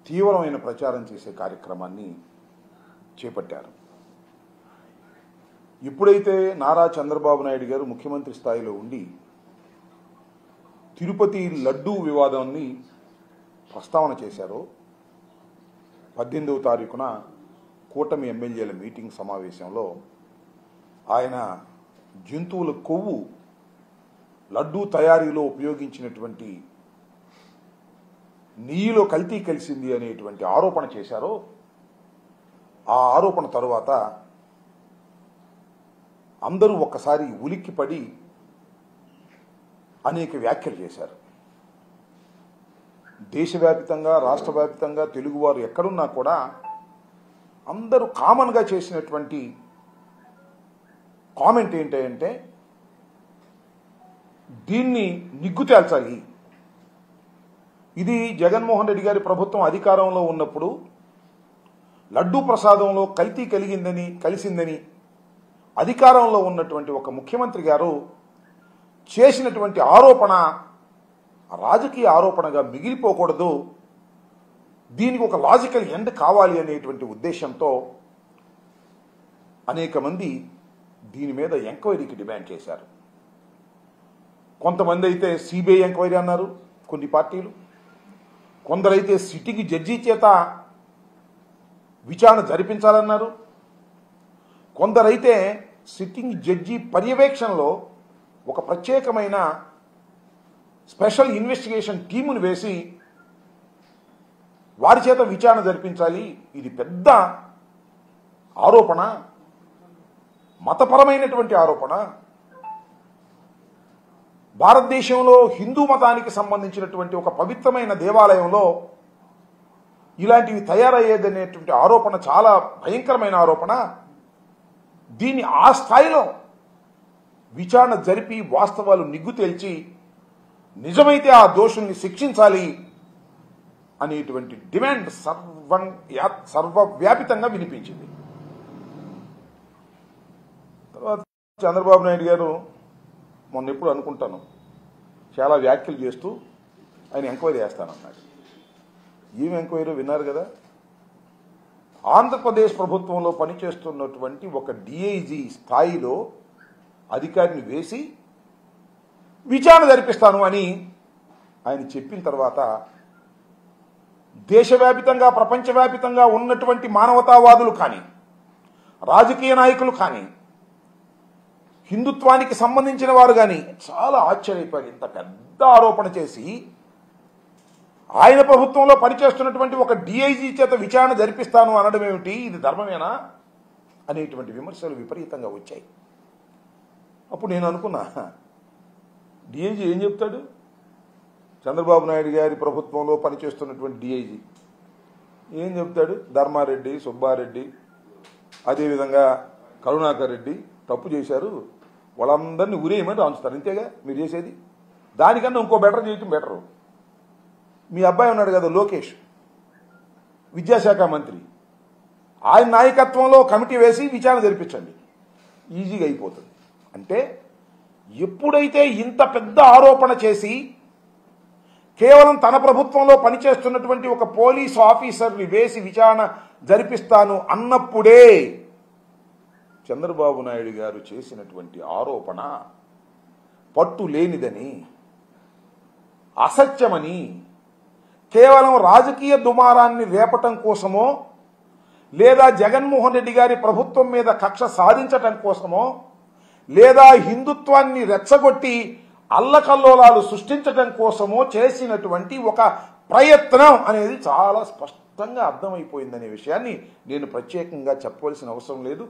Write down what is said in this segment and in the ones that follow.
తీవ్రమైన ప్రచారం చేసే కార్యక్రమాన్ని చేపట్టారు. ఎప్పుడైతే నారా చంద్రబాబు నాయుడు గారు ముఖ్యమంత్రి స్థాయిలో ఉండి తిరుపతి లడ్డూ వివాదాన్ని ప్రస్తావన చేశారో 18వ తారీఖున కూటమి ఎమ్మెల్యేల మీటింగ్ సమావేశంలో ఆయన జంతువుల కొవ్వు లడ్డూ తయారీలో ఉపయోగించినటువంటి నెయ్యిలో కల్తీ కలిసింది అనేటువంటి ఆరోపణ చేశారో ఆ ఆరోపణ తరువాత అందరూ ఒక్కసారి ఉలిక్కిపడి అనేక వ్యాఖ్యలు చేశారు. దేశవ్యాప్తంగా రాష్ట్రవ్యాప్తంగా తెలుగువారు ఎక్కడున్నా కూడా అందరూ కామన్గా చేసినటువంటి కామెంట్ ఏంటంటే దీన్ని నిగ్గు తేల్చాలి. ఇది జగన్మోహన్ రెడ్డి గారి ప్రభుత్వం అధికారంలో ఉన్నప్పుడు లడ్డూ ప్రసాదంలో కల్తీ కలిసిందని అధికారంలో ఉన్నటువంటి ఒక ముఖ్యమంత్రి గారు చేసినటువంటి ఆరోపణ రాజకీయ ఆరోపణగా మిగిలిపోకూడదు, దీనికి ఒక లాజికల్ ఎండ్ కావాలి అనేటువంటి ఉద్దేశంతో అనేక మంది దీని మీద ఎంక్వైరీకి డిమాండ్ చేశారు. కొంతమంది అయితే సిబిఐ ఎంక్వైరీ అన్నారు, కొన్ని పార్టీలు. కొందరైతే సిట్టింగ్ జడ్జి చేత విచారణ జరిపించాలన్నారు. కొందరైతే సిట్టింగ్ జడ్జి పర్యవేక్షణలో ఒక ప్రత్యేకమైన స్పెషల్ ఇన్వెస్టిగేషన్ టీమును వేసి వారి చేత విచారణ జరిపించాలి. ఇది పెద్ద ఆరోపణ, మతపరమైనటువంటి ఆరోపణ. భారతదేశంలో హిందూ మతానికి సంబంధించినటువంటి ఒక పవిత్రమైన దేవాలయంలో ఇలాంటివి తయారయ్యేదనేటువంటి ఆరోపణ చాలా భయంకరమైన ఆరోపణ. దీన్ని ఆ స్థాయిలో విచారణ జరిపి వాస్తవాలు నిగ్గు తేల్చి నిజమైతే ఆ దోషుల్ని శిక్షించాలి అనేటువంటి డిమాండ్ సర్వవ్యాపితంగా వినిపించింది. తర్వాత చంద్రబాబు నాయుడు గారు మొన్న ఎప్పుడు అనుకుంటాను చాలా వ్యాఖ్యలు చేస్తూ ఆయన ఎంక్వైరీ చేస్తానన్నాడు. ఏం ఎంక్వైరీ విన్నారు కదా, ఆంధ్రప్రదేశ్ ప్రభుత్వంలో పనిచేస్తున్నటువంటి ఒక డిఐజీ స్థాయిలో అధికారిని వేసి విచారణ జరిపిస్తాను అని ఆయన చెప్పిన తర్వాత దేశవ్యాపితంగా ప్రపంచవ్యాపితంగా ఉన్నటువంటి మానవతావాదులు కానీ రాజకీయ నాయకులు కానీ హిందుత్వానికి సంబంధించిన వారు కానీ చాలా ఆశ్చర్యపోయారు. ఇంత పెద్ద ఆరోపణ చేసి ఆయన ప్రభుత్వంలో పనిచేస్తున్నటువంటి ఒక డిఐజీ చేత విచారణ జరిపిస్తాను అనడం ఏమిటి, ఇది ధర్మమేనా అనేటువంటి విమర్శలు విపరీతంగా వచ్చాయి. అప్పుడు నేను అనుకున్నా, డిఐజీ ఏం చెప్తాడు? చంద్రబాబు నాయుడు గారి ప్రభుత్వంలో పనిచేస్తున్నటువంటి డిఐజీ ఏం చెప్తాడు? ధర్మారెడ్డి, సుబ్బారెడ్డి, అదేవిధంగా కరుణాకర్ రెడ్డి తప్పు చేశారు, వాళ్ళందరినీ ఉరేయమని రాంచుతారు. అంతేగా మీరు చేసేది. దానికన్నా ఇంకో బెటర్ చేయటం బెటరు. మీ అబ్బాయి ఉన్నాడు కదా లోకేష్, విద్యాశాఖ మంత్రి, ఆయన నాయకత్వంలో కమిటీ వేసి విచారణ జరిపించండి, ఈజీగా అయిపోతుంది. అంటే ఎప్పుడైతే ఇంత పెద్ద ఆరోపణ చేసి కేవలం తన ప్రభుత్వంలో పనిచేస్తున్నటువంటి ఒక పోలీసు ఆఫీసర్ని వేసి విచారణ జరిపిస్తాను అన్నప్పుడే చంద్రబాబు నాయుడు గారు చేసినటువంటి ఆరోపణ పట్టు లేనిదని, అసత్యమని, కేవలం రాజకీయ దుమారాన్ని రేపటం కోసమో లేదా జగన్మోహన్ రెడ్డి గారి ప్రభుత్వం మీద కక్ష సాధించటం కోసమో లేదా హిందుత్వాన్ని రెచ్చగొట్టి అల్లకల్లోలాలు సృష్టించడం కోసమో చేసినటువంటి ఒక ప్రయత్నం అనేది చాలా స్పష్టంగా అర్థమైపోయిందనే విషయాన్ని నేను ప్రత్యేకంగా చెప్పవలసిన అవసరం లేదు.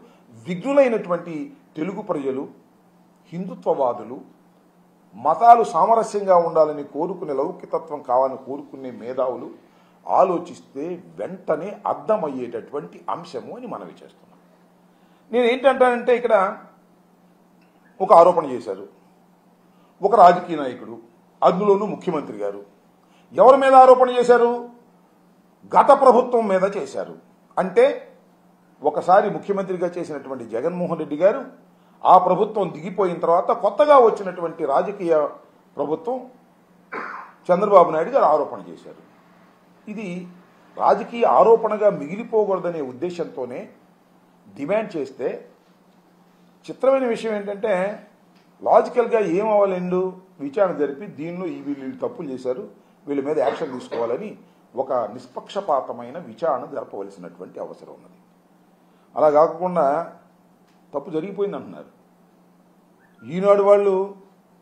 విఘ్నులైనటువంటి తెలుగు ప్రజలు, హిందుత్వవాదులు, మతాలు సామరస్యంగా ఉండాలని కోరుకునే, లౌకికతత్వం కావాలని కోరుకునే మేధావులు ఆలోచిస్తే వెంటనే అర్థమయ్యేటటువంటి అంశము అని మనవి చేస్తున్నాం. నేను ఏంటంటానంటే ఇక్కడ ఒక ఆరోపణ చేశారు ఒక రాజకీయ నాయకుడు, అందులోనూ ముఖ్యమంత్రి గారు. ఎవరి మీద ఆరోపణ చేశారు? గత ప్రభుత్వం మీద చేశారు. అంటే ఒకసారి ముఖ్యమంత్రిగా చేసినటువంటి జగన్మోహన్ రెడ్డి గారు ఆ ప్రభుత్వం దిగిపోయిన తర్వాత కొత్తగా వచ్చినటువంటి రాజకీయ ప్రభుత్వం చంద్రబాబు నాయుడు గారు ఆరోపణ చేశారు. ఇది రాజకీయ ఆరోపణగా మిగిలిపోకూడదనే ఉద్దేశంతోనే డిమాండ్ చేస్తే, చిత్రమైన విషయం ఏంటంటే లాజికల్గా ఏం అవ్వాలండు విచారణ జరిపి దీనిలో వీళ్ళు తప్పులు చేశారు, వీళ్ళ మీద యాక్షన్ తీసుకోవాలని ఒక నిష్పక్షపాతమైన విచారణ జరపవలసినటువంటి అవసరం ఉన్నది. అలా కాకుండా తప్పు జరిగిపోయింది అంటున్నారు. ఈనాడు వాళ్ళు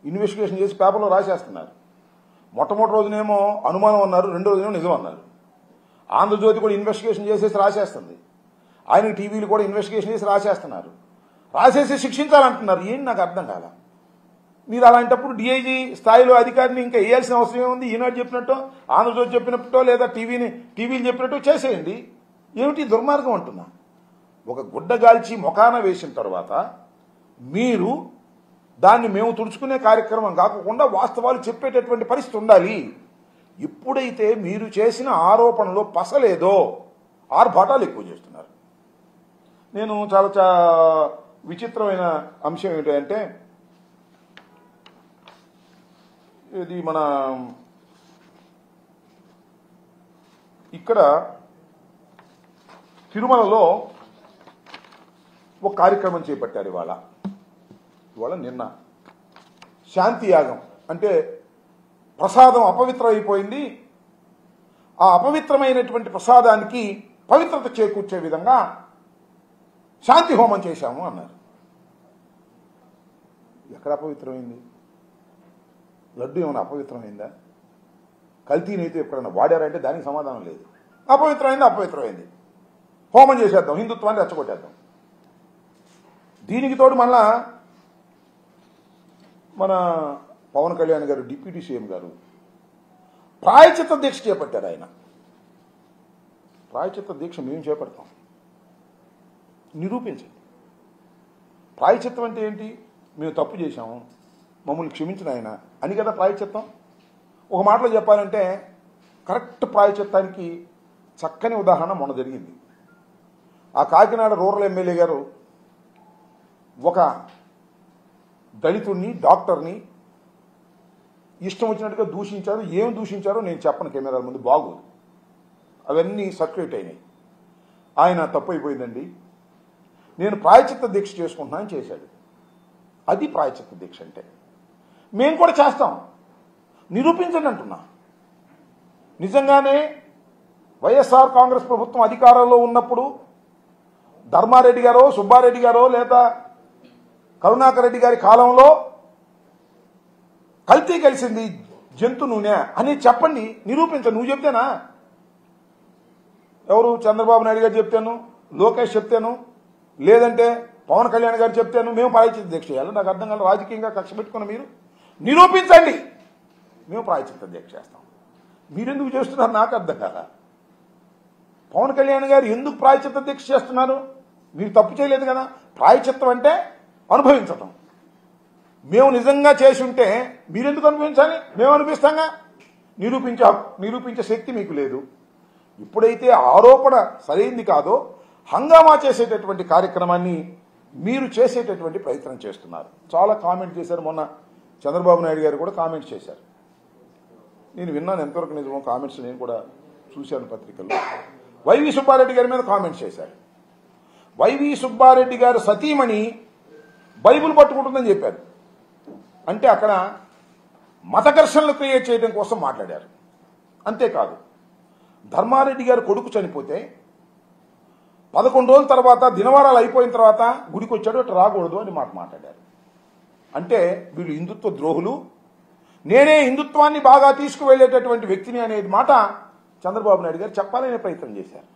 ఇన్వెస్టిగేషన్ చేసి పేపర్లో రాసేస్తున్నారు. మొట్టమొదటి రోజునేమో అనుమానం అన్నారు, రెండో రోజునేమో నిజం అన్నారు. ఆంధ్రజ్యోతి కూడా ఇన్వెస్టిగేషన్ చేసేసి రాసేస్తుంది, ఆయన టీవీలు కూడా ఇన్వెస్టిగేషన్ చేసి రాసేస్తున్నారు. రాసేసి శిక్షించాలంటున్నారు. ఏంటి నాకు అర్థం కాల. మీరు అలాంటప్పుడు డిఐజీ స్థాయిలో అధికారిని ఇంకా వేయాల్సిన అవసరం ఏముంది? ఈనాడు చెప్పినట్టు, ఆంధ్రజ్యోతి చెప్పినట్టో లేదా టీవీలు చెప్పినట్టు చేసేయండి. ఏమిటి దుర్మార్గం అంటున్నా. ఒక గుడ్డగాల్చి మొఖాన వేసిన తర్వాత మీరు దాన్ని మేము తుడుచుకునే కార్యక్రమం కాకుండా వాస్తవాలు చెప్పేటటువంటి పరిస్థితి ఉండాలి. ఎప్పుడైతే మీరు చేసిన ఆరోపణలో పసలేదో ఆర్భాటాలు ఎక్కువ చేస్తున్నారు. నేను చాలా విచిత్రమైన అంశం ఏంటంటే, ఇది మన ఇక్కడ తిరుమలలో ఒక కార్యక్రమం చేపట్టారు. ఇవాళ నిన్న శాంతి యాగం అంటే ప్రసాదం అపవిత్రం అయిపోయింది, ఆ అపవిత్రమైనటువంటి ప్రసాదానికి పవిత్రత చేకూర్చే విధంగా శాంతి హోమం చేశాము అన్నారు. ఎక్కడ అపవిత్రమైంది? లడ్డు ఏమైనా అపవిత్రమైందా? కల్తీనైతే ఎక్కడన్నా వాడారంటే దానికి సమాధానం లేదు. అపవిత్రమైంది, హోమం చేసేద్దాం, హిందుత్వాన్ని రెచ్చగొట్టేద్దాం. దీనికి తోడు మళ్ళా మన పవన్ కళ్యాణ్ గారు, డిప్యూటీ సీఎం గారు ప్రాయచిత్త దీక్ష చేపట్టారు. ఆయన ప్రాయచిత్త దీక్ష మేము చేపడతాం, నిరూపించండి. ప్రాయచిత్తం అంటే ఏంటి? మేము తప్పు చేశాము, మమ్మల్ని క్షమించిన ఆయన అని కదా ప్రాయచిత్తం. ఒక మాటలో చెప్పాలంటే కరెక్ట్ ప్రాయచిత్తానికి చక్కని ఉదాహరణ మొన్న జరిగింది. ఆ కాకినాడ రూరల్ ఎమ్మెల్యే గారు ఒక దళితుడిని, డాక్టర్ని ఇష్టం వచ్చినట్టుగా దూషించారు. ఏం దూషించారో నేను చెప్పను కెమెరాల ముందు, బాగోదు. అవన్నీ సర్క్యులేట్ అయినాయి. ఆయన తప్పు అయిపోయిందండి, నేను ప్రాయచిత్త దీక్ష చేసుకుంటున్నాను చేశాడు. అది ప్రాయచిత్త దీక్ష అంటే. మేము కూడా చేస్తాం, నిరూపించండి అంటున్నా. నిజంగానే వైఎస్ఆర్ కాంగ్రెస్ ప్రభుత్వం అధికారంలో ఉన్నప్పుడు ధర్మారెడ్డి గారో, సుబ్బారెడ్డి గారో లేదా కరుణాకర్ రెడ్డి గారి కాలంలో కల్తీ కలిసింది జంతు నూనె అని చెప్పండి, నిరూపించండి. నువ్వు చెప్తేనా? ఎవరు? చంద్రబాబు నాయుడు గారు చెప్తాను, లోకేష్ చెప్తాను, లేదంటే పవన్ కళ్యాణ్ గారు చెప్తాను. మేము ప్రాయచిత్త దీక్ష చేయాలి? నాకు అర్థం కాదు. రాజకీయంగా కక్ష పెట్టుకున్న మీరు నిరూపించండి, మేము ప్రాయచిత్త దీక్ష చేస్తాం. మీరెందుకు చేస్తున్నారు నాకు అర్థం కాదా. పవన్ కళ్యాణ్ గారు ఎందుకు ప్రాయచిత్త దీక్ష చేస్తున్నారు? మీరు తప్పు చేయలేదు కదా. ప్రాయచిత్తం అంటే అనుభవించటం. మేము నిజంగా చేసి ఉంటే మీరెందుకు అనుభవించాలి? మేము అనిపిస్తాంగా. నిరూపించే శక్తి మీకు లేదు. ఇప్పుడైతే ఆరోపణ సరైంది కాదో హంగామా చేసేటటువంటి కార్యక్రమాన్ని మీరు చేసేటటువంటి ప్రయత్నం చేస్తున్నారు. చాలా కామెంట్ చేశారు. మొన్న చంద్రబాబు నాయుడు గారు కూడా కామెంట్స్ చేశారు. నేను విన్నాను, ఎంతవరకు నిజమో కామెంట్స్ నేను కూడా చూశాను పత్రికల్లో. వైవి సుబ్బారెడ్డి గారి మీద కామెంట్స్ చేశారు. వైవి సుబ్బారెడ్డి గారు సతీమణి బైబుల్ పట్టుకుంటుందని చెప్పారు. అంటే అక్కడ మత ఘర్షణలు క్రియేట్ చేయడం కోసం మాట్లాడారు. అంతేకాదు, ధర్మారెడ్డి గారు కొడుకు చనిపోతే 11 రోజుల తర్వాత, దినవారాలు అయిపోయిన తర్వాత గుడికి వచ్చాడు, అటు రాకూడదు అని మాట్లాడారు. అంటే వీళ్ళు హిందుత్వ ద్రోహులు, నేనే హిందుత్వాన్ని బాగా తీసుకువెళ్లేటటువంటి వ్యక్తిని అనేది మాట చంద్రబాబు నాయుడు గారు చెప్పాలనే ప్రయత్నం చేశారు.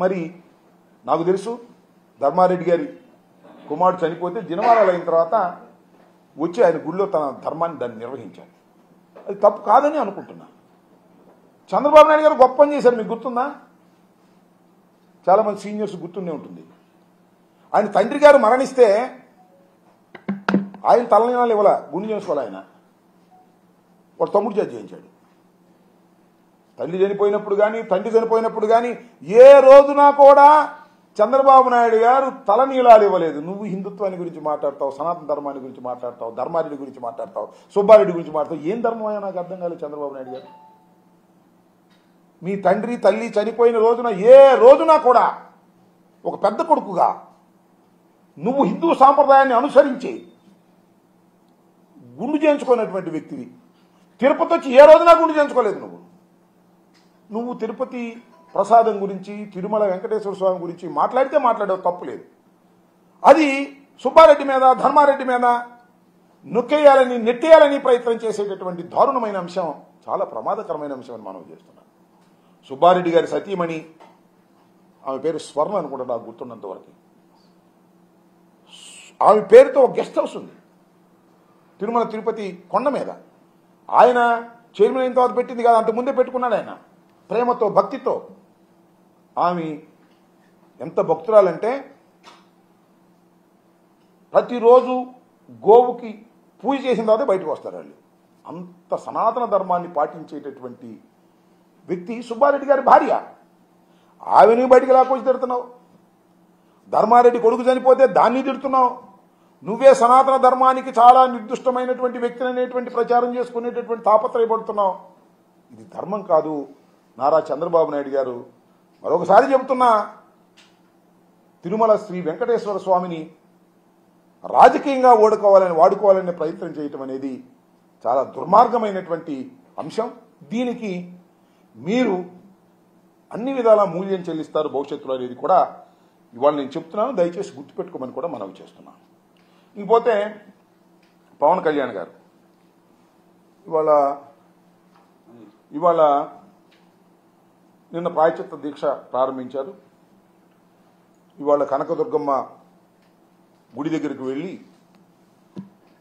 మరి నాకు తెలుసు, ధర్మారెడ్డి గారి కుమారుడు చనిపోతే దినవారాలు అయిన తర్వాత వచ్చి ఆయన గుడిలో తన ధర్మాన్ని దాన్ని నిర్వహించారు. అది తప్పు కాదని అనుకుంటున్నా. చంద్రబాబు నాయుడు గారు గొప్ప పని చేశారు. మీకు గుర్తుందా? చాలా మంది సీనియర్స్ గుర్తుండే ఉంటుంది. ఆయన తండ్రి గారు మరణిస్తే ఆయన తలనీలాలు ఇవ్వాల, గుండె చేసుకోవాలి. ఆయన వాడు తమ్ముడు చేత చేయించాడు. తల్లి చనిపోయినప్పుడు కానీ, తండ్రి చనిపోయినప్పుడు కానీ ఏ రోజున కూడా చంద్రబాబు నాయుడు గారు తలనీలాలు ఇవ్వలేదు. నువ్వు హిందుత్వాన్ని గురించి మాట్లాడతావు, సనాతన ధర్మాన్ని గురించి మాట్లాడతావు, ధర్మారెడ్డి గురించి మాట్లాడతావు, సుబ్బారెడ్డి గురించి మాట్లాడతావు. ఏం ధర్మం అయినా నాకు అర్థం కాలేదు చంద్రబాబు నాయుడు గారు. మీ తండ్రి తల్లి చనిపోయిన రోజున ఏ రోజున కూడా ఒక పెద్ద కొడుకుగా నువ్వు హిందూ సాంప్రదాయాన్ని అనుసరించి గుండు చేయించుకున్నటువంటి వ్యక్తివి. తిరుపతి వచ్చి ఏ రోజున గుండు చేయించుకోలేదు. నువ్వు తిరుపతి ప్రసాదం గురించి, తిరుమల వెంకటేశ్వర స్వామి గురించి మాట్లాడితే మాట్లాడేవు, తప్పు లేదు. అది సుబ్బారెడ్డి మీద, ధర్మారెడ్డి మీద నొక్కేయాలని, నెట్టేయాలని ప్రయత్నం చేసేటటువంటి దారుణమైన అంశం, చాలా ప్రమాదకరమైన అంశం అని మనం చేస్తున్నాం. సుబ్బారెడ్డి గారి సతీమణి, ఆమె పేరు స్వర్ణ అనుకుంటా నాకు గుర్తున్నంతవరకు, ఆమె పేరుతో ఒక గెస్ట్ హౌస్ ఉంది తిరుమల తిరుపతి కొండ మీద. ఆయన చైర్మన్ అయిన తర్వాత పెట్టింది కాదు, అంతకుముందే పెట్టుకున్నాడు ఆయన ప్రేమతో, భక్తితో. ఆమె ఎంత భక్తురాలంటే ప్రతిరోజు గోవుకి పూజ చేసిన తర్వాత బయటకు వస్తారు వాళ్ళు. అంత సనాతన ధర్మాన్ని పాటించేటటువంటి వ్యక్తి సుబ్బారెడ్డి గారి భార్య. ఆమెను బయటికి లాక్కొచ్చి తిడుతున్నావు. ధర్మారెడ్డి కొడుకు చనిపోతే దాన్ని తిడుతున్నావు. నువ్వే సనాతన ధర్మానికి చాలా నిర్దిష్టమైనటువంటి వ్యక్తిని అనేటువంటి ప్రచారం చేసుకునేటటువంటి తాపత్రయపడుతున్నావు. ఇది ధర్మం కాదు. నారా చంద్రబాబు నాయుడు గారు, మరొకసారి చెబుతున్నా, తిరుమల శ్రీ వెంకటేశ్వర స్వామిని రాజకీయంగా వాడుకోవాలనే ప్రయత్నం చేయటం అనేది చాలా దుర్మార్గమైనటువంటి అంశం. దీనికి మీరు అన్ని విధాలా మూల్యం చెల్లిస్తారు భవిష్యత్తులో అనేది కూడా ఇవాళ నేను చెప్తున్నాను. దయచేసి గుర్తుపెట్టుకోమని కూడా మనవి చేస్తున్నాను. ఇంకపోతే పవన్ కళ్యాణ్ గారు ఇవాళ నిన్న ప్రాయశ్చిత్త దీక్ష ప్రారంభించారు. ఇవాళ కనకదుర్గమ్మ గుడి దగ్గరికి వెళ్ళి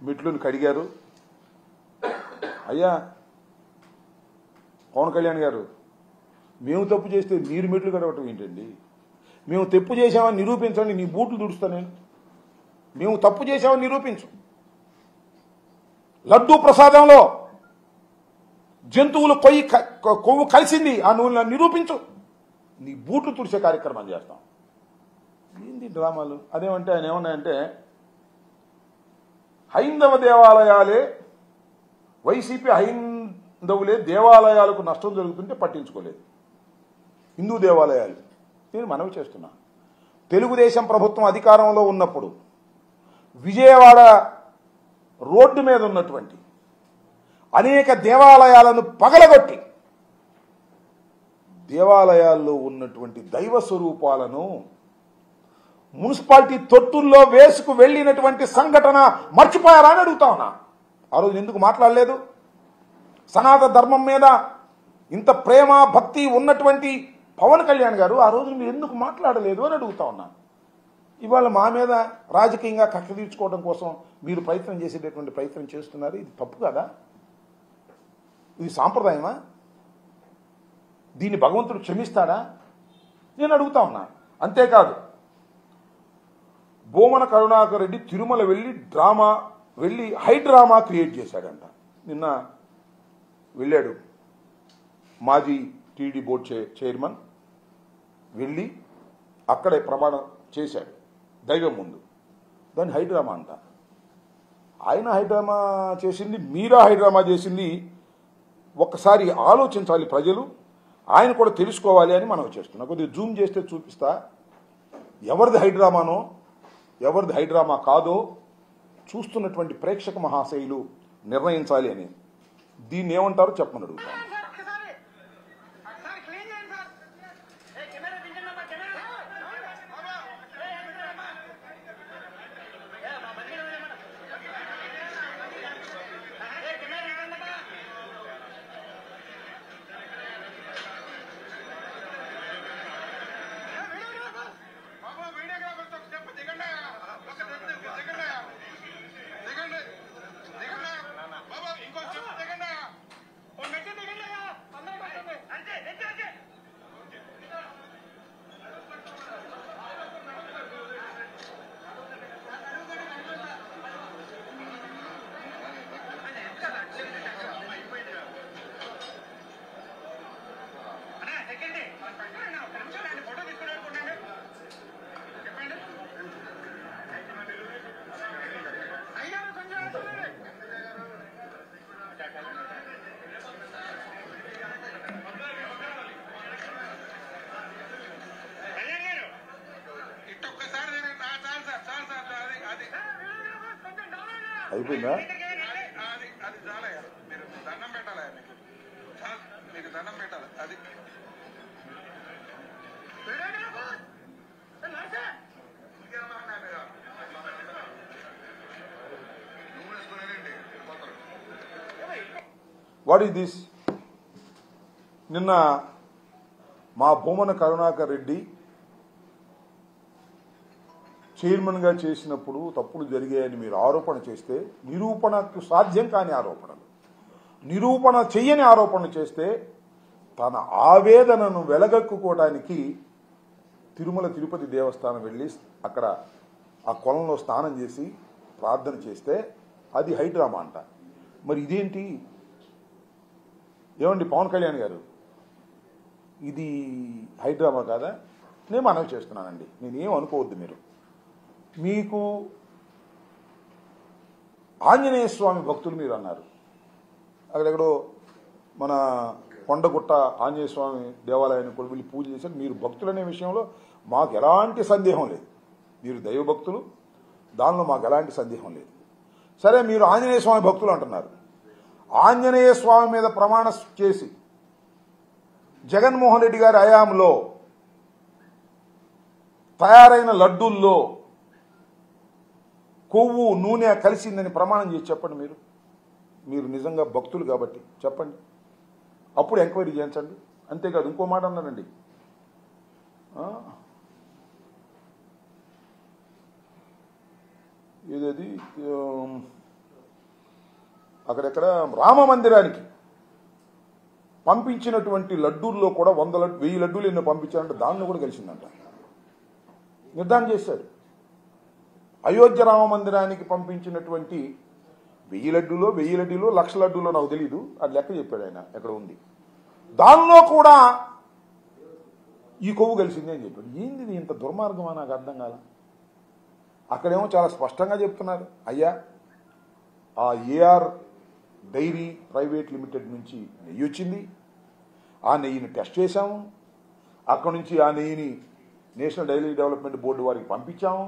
మెట్లుని కడిగారు. అయ్యా పవన్ కళ్యాణ్ గారు, మేము తప్పు చేస్తే మీరు మెట్లు కడగటం ఏంటండి? మేము తప్పు చేసామని నిరూపించండి, నీ బూట్లు దుడుస్తా నేను. మేము తప్పు చేసామని నిరూపించు. లడ్డూ ప్రసాదంలో జంతువులు కొవ్వు కలిసింది, ఆ నువ్వు నిరూపించు, నీ బూట్లు తుడిచే కార్యక్రమం చేస్తాం. ఏంది డ్రామాలు? అదేమంటే ఆయన ఏమన్నాయంటే, హైందవ దేవాలయాలే, వైసీపీ హైందవులే దేవాలయాలకు నష్టం జరుగుతుంటే పట్టించుకోలేదు, హిందూ దేవాలయాలు. నేను మనవి చేస్తున్నా, తెలుగుదేశం ప్రభుత్వం అధికారంలో ఉన్నప్పుడు విజయవాడ రోడ్డు మీద ఉన్నటువంటి అనేక దేవాలయాలను పగలగొట్టి దేవాలయాల్లో ఉన్నటువంటి దైవ స్వరూపాలను మున్సిపాలిటీ తొట్టుల్లో వేసుకు వెళ్ళినటువంటి సంఘటన మర్చిపోయారా అని అడుగుతా ఉన్నా. ఆ రోజు ఎందుకు మాట్లాడలేదు? సనాతన ధర్మం మీద ఇంత ప్రేమ భక్తి ఉన్నటువంటి పవన్ కళ్యాణ్ గారు ఆ రోజు మీరు ఎందుకు మాట్లాడలేదు అని అడుగుతా ఉన్నా. ఇవాళ మా మీద రాజకీయంగా కక్ష తీర్చుకోవడం కోసం మీరు ప్రయత్నం చేసేటటువంటి ప్రయత్నం చేస్తున్నారు. ఇది తప్పు కదా? ఇది సాంప్రదాయమా? దీన్ని భగవంతుడు క్షమిస్తాడా? నేను అడుగుతా ఉన్నా. అంతేకాదు, బోమన కరుణాకర్ రెడ్డి తిరుమల వెళ్ళి హైడ్రామా క్రియేట్ చేశాడంట. నిన్న వెళ్ళాడు మాజీ టీడీ బోర్డు చైర్మన్, వెళ్ళి అక్కడే ప్రమాణం చేశాడు దైవం ముందు. దాన్ని హైడ్రామా అంట. ఆయన హైడ్రామా చేసింది, మీరా హైడ్రామా చేసింది? ఒక్కసారి ఆలోచించాలి ప్రజలు, ఆయన కూడా తెలుసుకోవాలి అని మనం చేస్తున్నాం. కొద్దిగా జూమ్ చేస్తే చూపిస్తా ఎవరిది హైడ్రామానో ఎవరిది హైడ్రామా కాదో చూస్తున్నటువంటి ప్రేక్షక మహాశయులు నిర్ణయించాలి అని. దీన్ని ఏమంటారో చెప్పమని అడుగుతాను. అయిపోయిందా? What is this? నిన్న మా భూమన కరుణాకర్ రెడ్డి చైర్మన్గా చేసినప్పుడు తప్పులు జరిగాయని మీరు ఆరోపణ చేస్తే, నిరూపణకు సాధ్యం కాని ఆరోపణలు, నిరూపణ చెయ్యని ఆరోపణలు చేస్తే తన ఆవేదనను వెలగక్కుకోవడానికి తిరుమల తిరుపతి దేవస్థానం వెళ్ళి అక్కడ ఆ కొలంలో స్నానం చేసి ప్రార్థన చేస్తే అది హైడ్రామా అంట. మరి ఇదేంటి? ఏమండి పవన్ కళ్యాణ్ గారు, ఇది హైడ్రామా కాదా? నేను మనవి చేస్తున్నానండి, నేనేం అనుకోవద్దు. మీరు మీకు ఆంజనేయ స్వామి భక్తులు మీరు అన్నారు. అక్కడెక్కడో మన కొండగుట్ట ఆంజనేయ స్వామి దేవాలయాన్ని కూడా వెళ్ళి పూజ చేశారు. మీరు భక్తులనే విషయంలో మాకు ఎలాంటి సందేహం లేదు. మీరు దైవ భక్తులు, దానిలో మాకు ఎలాంటి సందేహం లేదు. సరే, మీరు ఆంజనేయ స్వామి భక్తులు అంటున్నారు. ఆంజనేయ స్వామి మీద ప్రమాణం చేసి జగన్మోహన్ రెడ్డి గారి హయాంలో తయారైన లడ్డూల్లో కొవ్వు నూనె కలిసిందని ప్రమాణం చేసి చెప్పండి. మీరు నిజంగా భక్తులు కాబట్టి చెప్పండి, అప్పుడు ఎంక్వైరీ చేయించండి. అంతేకాదు ఇంకో మాట అన్నారండి, ఏదది అక్కడెక్కడ రామ మందిరానికి పంపించినటువంటి లడ్డూల్లో కూడా 1000 లడ్డూలు ఎన్నో పంపించారంటే దానిలో కూడా కలిసిందంట. నిర్ధారణ చేశాడు. అయోధ్య రామ మందిరానికి పంపించినటువంటి 1000 లడ్డూలో 1,00,000 లడ్డూలో నాకు తెలీదు, అది లెక్క చెప్పాడు ఆయన, ఎక్కడ ఉంది. దానిలో కూడా ఈ కొవ్వు కలిసింది అని చెప్పాడు. ఏంది ఇంత దుర్మార్గమా? నాకు అర్థం కాల. అక్కడేమో చాలా స్పష్టంగా చెప్తున్నారు, అయ్యా ఆ ఏఆర్ డైరీ ప్రైవేట్ లిమిటెడ్ నుంచి నెయ్యి వచ్చింది, ఆ నెయ్యిని టెస్ట్ చేశాము, అక్కడ నుంచి ఆ నెయ్యిని నేషనల్ డైరీ డెవలప్మెంట్ బోర్డు వారికి పంపించాము,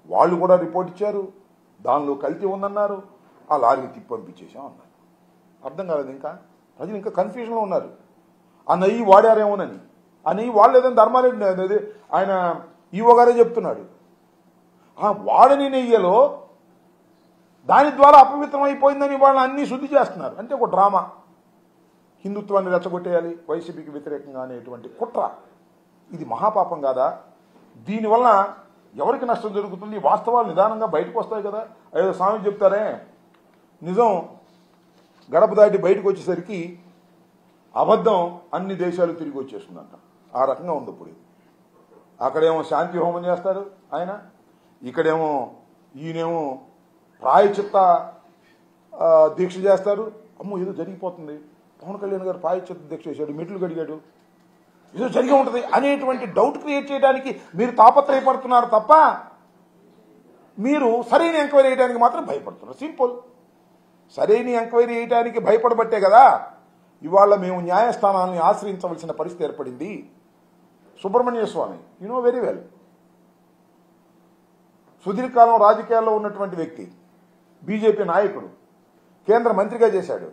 వాళ్ళు కూడా రిపోర్ట్ ఇచ్చారు, దానిలో కల్తీ ఉందన్నారు, ఆ లారీని తిప్పి పంపించేసాం అన్నారు. అర్థం కాలేదు. ఇంకా ప్రజలు ఇంకా కన్ఫ్యూజన్లో ఉన్నారు. ఆ నెయ్యి వాడారేమోనని. ఆ నెయ్యి వాడలేదని ధర్మారెడ్డి ఆయన ఈవో గారే చెప్తున్నాడు. ఆ వాడని నెయ్యలో దాని ద్వారా అపవిత్రం అయిపోయిందని వాళ్ళని అన్ని శుద్ధి చేస్తున్నారు. అంటే ఒక డ్రామా, హిందుత్వాన్ని రెచ్చగొట్టేయాలి, వైసీపీకి వ్యతిరేకంగా అనేటువంటి కుట్ర. ఇది మహాపాపం కాదా? దీనివల్ల ఎవరికి నష్టం జరుగుతుంది? వాస్తవాలు నిదానంగా బయటకు వస్తాయి కదా. ఏదో స్వామి చెప్తారే, నిజం గడప దాటి బయటకు వచ్చేసరికి అబద్ధం అన్ని దేశాలు తిరిగి వచ్చేస్తుందంట. ఆ రకంగా ఉంది ఇప్పుడు. అక్కడేమో శాంతి హోమం చేస్తారు ఆయన, ఇక్కడేమో ఈయనేమో ప్రాయచిత్త దీక్ష చేస్తారు. అమ్మో ఏదో జరిగిపోతుంది, పవన్ కళ్యాణ్ గారు ప్రాయచిత్త దీక్ష చేశాడు, మెట్లు గడిగాడు, ఏదో జరిగి ఉంటుంది అనేటువంటి డౌట్ క్రియేట్ చేయడానికి మీరు తాపత్రయపడుతున్నారు తప్ప మీరు సరైన ఎంక్వైరీ చేయడానికి మాత్రం భయపడుతున్నారు. సింపుల్. సరైన ఎంక్వైరీ చేయడానికి భయపడబట్టే కదా ఇవాళ మేము న్యాయస్థానాన్ని ఆశ్రయించవలసిన పరిస్థితి ఏర్పడింది. సుబ్రహ్మణ్య స్వామి, యు నో వెరీ వెల్, సుదీర్ఘకాలం రాజకీయాల్లో ఉన్నటువంటి వ్యక్తి, బీజేపీ నాయకుడు, కేంద్ర మంత్రిగా చేశాడు.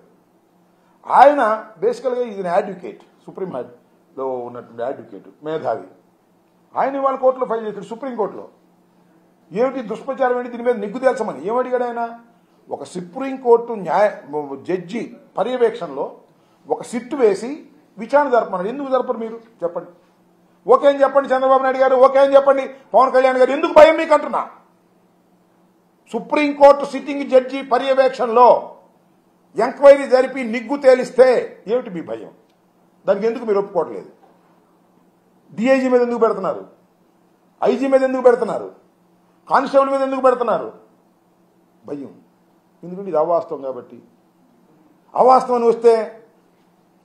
ఆయన బేసికల్గా ఈజ్ అడ్వకేట్, సుప్రీంలో ఉన్నటువంటి అడ్వకేట్, మేధావి. ఆయన ఇవాళ కోర్టులో ఫైల్ చేశాడు, సుప్రీంకోర్టులో. ఏమిటి దుష్ప్రచారం ఏంటి, దీని మీద నిగ్గు తేల్చమని ఏమడిగాడు ఆయన? ఒక సుప్రీంకోర్టు జడ్జి పర్యవేక్షణలో ఒక సిట్టు వేసి విచారణ జరపమన్నాడు. ఎందుకు జరపరు మీరు చెప్పండి? ఓకే అని చెప్పండి చంద్రబాబు నాయుడు గారు, ఓకే అని చెప్పండి పవన్ కళ్యాణ్ గారు. ఎందుకు భయం మీకు అంటున్నా? సుప్రీంకోర్టు సిట్టింగ్ జడ్జి పర్యవేక్షణలో ఎంక్వైరీ జరిపి నిగ్గు తేలిస్తే ఏమిటి మీ భయం? దానికి ఎందుకు మీరు ఒప్పుకోవట్లేదు? డిఐజీ మీద ఎందుకు పెడుతున్నారు? ఐజీ మీద ఎందుకు పెడుతున్నారు? కానిస్టేబుల్ మీద ఎందుకు పెడుతున్నారు? భయం. ఎందుకంటే ఇది అవాస్తవం కాబట్టి. అవాస్తవం అని వస్తే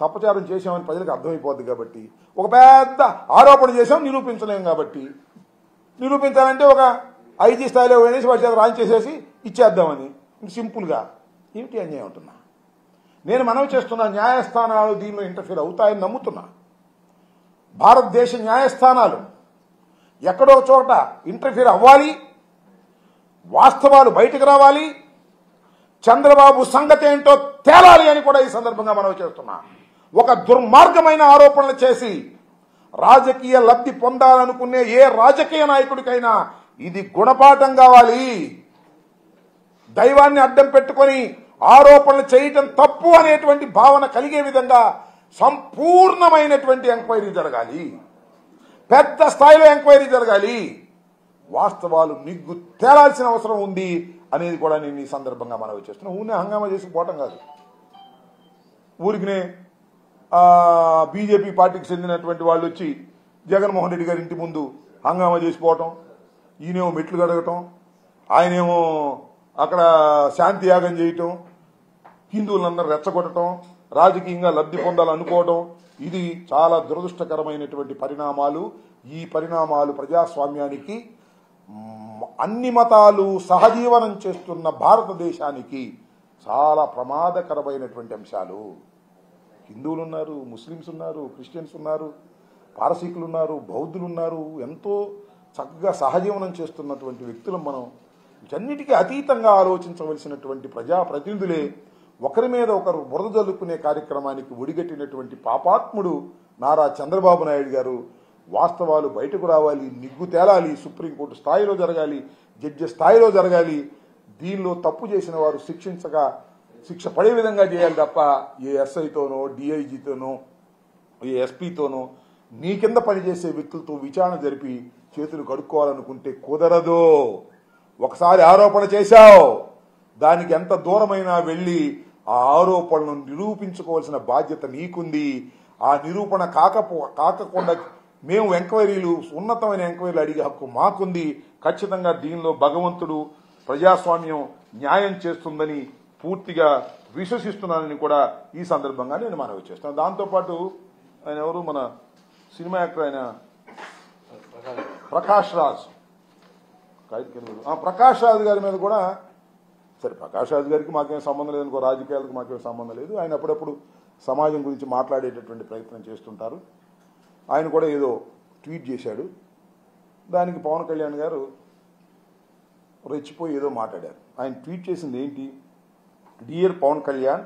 తప్పచారం చేశామని ప్రజలకు అర్థమైపోద్ది కాబట్టి, ఒక పెద్ద ఆరోపణ చేశాం నిరూపించలేం కాబట్టి, నిరూపించాలంటే ఒక ఐజీ స్థాయిలో వేసి వాటి చేత రాంచ్ చేసేసి ఇచ్చేద్దామని సింపుల్గా. ఏమిటి అన్యాయం అంటున్నా? నేను మనవి చేస్తున్నా, న్యాయస్థానాలు దీనిలో ఇంటర్ఫీర్ అవుతాయని నమ్ముతున్నా. భారతదేశ న్యాయస్థానాలు ఎక్కడో చోట ఇంటర్ఫీర్ అవ్వాలి, వాస్తవాలు బయటకు రావాలి, చంద్రబాబు సంగతి ఏంటో తేలాలి అని కూడా ఈ సందర్భంగా మనం చేస్తున్నా. ఒక దుర్మార్గమైన ఆరోపణలు చేసి రాజకీయ లబ్ధి పొందాలనుకునే ఏ రాజకీయ నాయకుడికైనా ఇది గుణపాఠం కావాలి. దైవాన్ని అడ్డం పెట్టుకొని ఆరోపణలు చేయటం తప్పు అనేటువంటి భావన కలిగే విధంగా సంపూర్ణమైనటువంటి ఎంక్వైరీ జరగాలి. పెద్ద స్థాయిలో ఎంక్వైరీ జరగాలి. వాస్తవాలు నిగ్గు తేలాల్సిన అవసరం ఉంది అనేది కూడా నేను ఈ సందర్భంగా మనవి చేస్తున్నా. ఊరినే హంగామా చేసి పోవటం కాదు. ఊరికినే బీజేపీ పార్టీకి చెందినటువంటి వాళ్ళు వచ్చి జగన్మోహన్ రెడ్డి గారి ఇంటి ముందు హంగామా చేసిపోవటం, ఈయనేమో మెట్లు కడగటం, ఆయనేమో అక్కడ శాంతి యాగం చేయటం, హిందువులందరూ రెచ్చగొట్టడం, రాజకీయంగా లబ్ధి పొందాలనుకోవడం, ఇది చాలా దురదృష్టకరమైనటువంటి పరిణామాలు. ఈ పరిణామాలు ప్రజాస్వామ్యానికి, అన్ని మతాలు సహజీవనం చేస్తున్న భారతదేశానికి చాలా ప్రమాదకరమైనటువంటి అంశాలు. హిందువులు ఉన్నారు, ముస్లిమ్స్ ఉన్నారు, క్రిస్టియన్స్ ఉన్నారు, పారసీకులు ఉన్నారు, బౌద్ధులు ఉన్నారు. ఎంతో చక్కగా సహజీవనం చేస్తున్నటువంటి వ్యక్తులు మనం. వీటన్నిటికీ అతీతంగా ఆలోచించవలసినటువంటి ప్రజాప్రతినిధులే ఒకరి మీద ఒకరు బురద జల్లుకునే కార్యక్రమానికి ఒడిగట్టినటువంటి పాపాత్ముడు నారా చంద్రబాబు నాయుడు గారు. వాస్తవాలు బయటకు రావాలి, నిగ్గు తేలాలి, సుప్రీంకోర్టు స్థాయిలో జరగాలి, జడ్జి స్థాయిలో జరగాలి. దీనిలో తప్పు చేసిన వారు శిక్ష పడే విధంగా చేయాలి తప్ప ఏ ఎస్ఐతోనో, డిఐజీతోనో, ఏ ఎస్పీతోనో, నీ కింద పనిచేసే వ్యక్తులతో విచారణ జరిపి చేతులు కడుక్కోవాలనుకుంటే కుదరదు. ఒకసారి ఆరోపణ చేశావు, దానికి ఎంత దూరమైనా వెళ్ళి ఆ ఆరోపణను నిరూపించుకోవాల్సిన బాధ్యత నీకుంది. ఆ నిరూపణ కాకుండా మేము ఎంక్వైరీలు, ఉన్నతమైన ఎంక్వైరీలు అడిగే హక్కు మాకుంది. ఖచ్చితంగా దీనిలో భగవంతుడు, ప్రజాస్వామ్యం న్యాయం చేస్తుందని పూర్తిగా విశ్వసిస్తున్నానని కూడా ఈ సందర్భంగా నేను మనవి చేస్తాను. దాంతోపాటు ఆయన ఎవరు, మన సినిమా యాక్టర్ ఆయన ప్రకాష్ రాజ్ గారి మీద కూడా, సరే ప్రకాష్ రాజ్ గారికి మాకేం సంబంధం లేదనుకో, రాజకీయాలకు మాకేం సంబంధం లేదు. ఆయన అప్పుడప్పుడు సమాజం గురించి మాట్లాడేటటువంటి ప్రయత్నం చేస్తుంటారు. ఆయన కూడా ఏదో ట్వీట్ చేశాడు. దానికి పవన్ కళ్యాణ్ గారు రెచ్చిపోయి ఏదో మాట్లాడారు. ఆయన ట్వీట్ చేసింది ఏంటి? Dear Pawan Kalyan,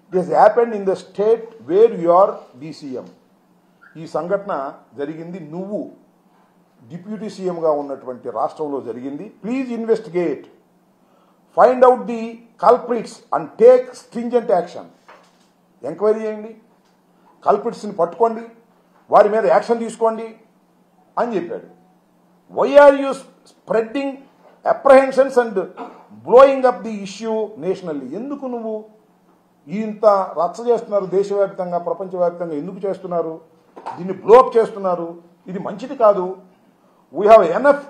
it has happened in the state where you are DCM. ఈ సంఘటన జరిగింది నువ్వు డిప్యూటీ సీఎంగా ఉన్నటువంటి రాష్ట్రంలో జరిగింది. Please investigate, find out the culprits and take stringent action. Enquiry చేయండి, కల్ప్రిట్స్ని పట్టుకోండి, వారి మీద యాక్షన్ తీసుకోండి అని చెప్పాడు. Why are you spreading apprehensions and blowing up the issue nationally? ఎందుకు నువ్వు ఇంత రచ్చ చేస్తున్నారు? దేశవ్యాప్తంగా, ప్రపంచవ్యాప్తంగా ఎందుకు చేస్తున్నారు? దీన్ని బ్లోఅప్ చేస్తున్నారు. ఇది మంచిది కాదు. We have enough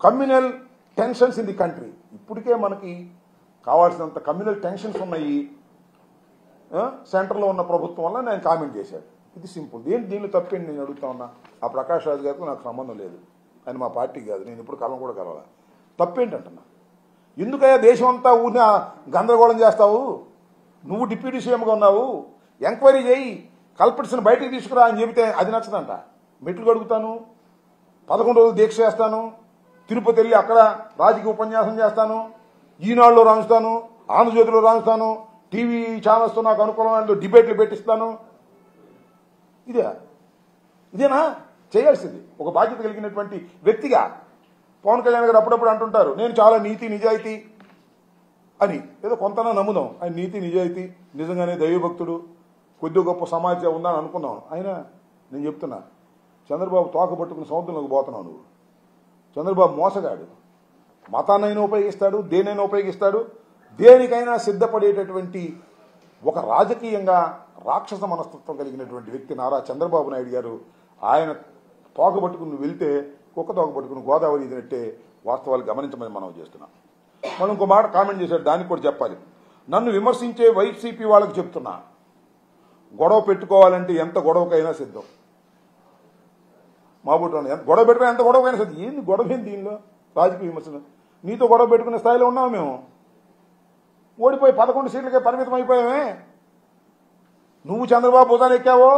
communal tensions in the country. ఇప్పటికే మనకి కావాల్సినంత కమ్యూనల్ టెన్షన్స్ ఉన్నాయి సెంటర్లో ఉన్న ప్రభుత్వం వల్ల. నేను కామెంట్ చేశాడు. ఇది సింపుల్. దీనిలో తప్పేంటి నేను అడుగుతా ఉన్నా. ఆ ప్రకాష్ రాజ్ గారికి నాకు సంబంధం లేదు, ఆయన మా పార్టీకి కాదు, నేను ఇప్పుడు కలం కూడా కలవాల. తప్పేంటంటున్నా? ఎందుకయ్యా దేశం అంతా ఊరిన గందరగోళం చేస్తావు? నువ్వు డిప్యూటీ సీఎంగా ఉన్నావు, ఎంక్వైరీ చేయి, కల్పిట్స్ని బయటికి తీసుకురా అని చెబితే అది నచ్చదంట. మెట్లు కడుగుతాను, 11 రోజులు దీక్ష చేస్తాను, తిరుపతి వెళ్ళి అక్కడ రాజకీయ ఉపన్యాసం చేస్తాను, ఈనాడులో రాణిస్తాను, ఆంధ్రజ్యోతిలో రాణిస్తాను, టీవీ ఛానల్స్తో నాకు అనుకూలమైన డిబేట్లు పెట్టిస్తాను. ఇదేనా చేయాల్సింది? ఒక బాధ్యత కలిగినటువంటి వ్యక్తిగా పవన్ కళ్యాణ్ గారు అప్పుడప్పుడు అంటుంటారు, నేను చాలా నీతి నిజాయితీ అని. ఏదో కొంతనా నమ్ముదాం, ఆయన నీతి నిజాయితీ, నిజంగానే దైవభక్తుడు, కొద్ది గొప్ప సమాజం ఉందని అనుకుందాం. అయినా నేను చెప్తున్నా, చంద్రబాబు తోక పట్టుకుని సముద్రంలోకి పోతున్నావు నువ్వు. చంద్రబాబు మోసగాడు. మతాన్నైనా ఉపయోగిస్తాడు, దేనైనా ఉపయోగిస్తాడు, దేనికైనా సిద్ధపడేటటువంటి ఒక రాజకీయంగా రాక్షస మనస్తత్వం కలిగినటువంటి వ్యక్తి నారా చంద్రబాబు నాయుడు గారు. ఆయన తోక పట్టుకుని వెళ్తే కుక్క తోక పట్టుకుని గోదావరి ఇదినట్టే వాస్తవాలు గమనించమని మనం చేస్తున్నాం. మనం ఇంకో మాట కామెంట్ చేశాడు, దానికి కూడా చెప్పాలి. నన్ను విమర్శించే వైసీపీ వాళ్ళకి చెప్తున్నా, గొడవ పెట్టుకోవాలంటే ఎంత గొడవకైనా సిద్ధం. మా బుట్ట గొడవ పెట్టుకుని ఎంత గొడవకైనా సిద్ధం. ఏంది గొడవ? ఏంది దీనిలో రాజకీయ విమర్శలు? నీతో గొడవ పెట్టుకునే స్థాయిలో ఉన్నాము మేము. ఓడిపోయి 11 సీట్లకే పరిమితం అయిపోయామే. నువ్వు చంద్రబాబు భుజాన్ని ఎక్కావో,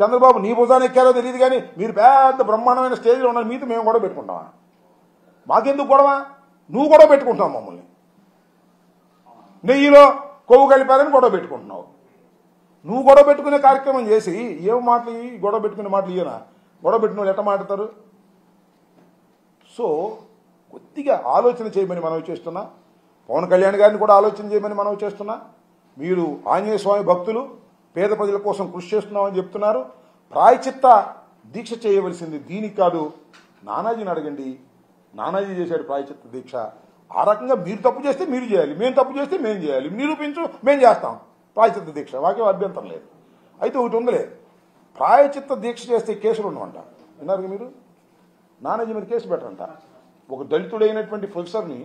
చంద్రబాబు నీ భుజాన్ని ఎక్కారో తెలియదు, కానీ మీరు పెద్ద బ్రహ్మాండమైన స్టేజ్లో ఉన్నారు. మీతో మేము గొడవ పెట్టుకుంటావా? మాకెందుకు గొడవ? నువ్వు గొడవ పెట్టుకుంటావు మమ్మల్ని. నెయ్యిలో కొవ్వు కలిపారని గొడవ పెట్టుకుంటున్నావు. నువ్వు గొడవ పెట్టుకునే కార్యక్రమం చేసి ఏం మాటలు గొడవ పెట్టుకునే మాటలు ఇయ్యనా? గొడవ పెట్టిన వాళ్ళు ఎట్ట మాట్లాడతారు? సో కొద్దిగా ఆలోచన చేయమని మనం చేస్తున్నా. పవన్ కళ్యాణ్ గారిని కూడా ఆలోచన చేయమని మనం చేస్తున్నా. మీరు ఆంజనేయ స్వామి భక్తులు, పేద ప్రజల కోసం కృషి చేస్తున్నామని చెప్తున్నారు. ప్రాయచిత్త దీక్ష చేయవలసింది దీనికి కాదు, నానాజీని అడగండి. నానాజీ చేశాడు ప్రాయచిత్త దీక్ష. ఆ రకంగా మీరు తప్పు చేస్తే మీరు చేయాలి, మేము తప్పు చేస్తే మేము చేయాలి. నిరూపించు, మేము చేస్తాం ప్రాయచిత్త దీక్ష. వాకే అభ్యంతరం లేదు. అయితే ఒకటి ఉందలే, ప్రాయచిత్త దీక్ష చేస్తే కేసులు ఉండవంట. విన్నారు మీరు? నానాజీ మీద కేసు పెట్టరంట. ఒక దళితుడైనటువంటి ప్రొఫెసర్ని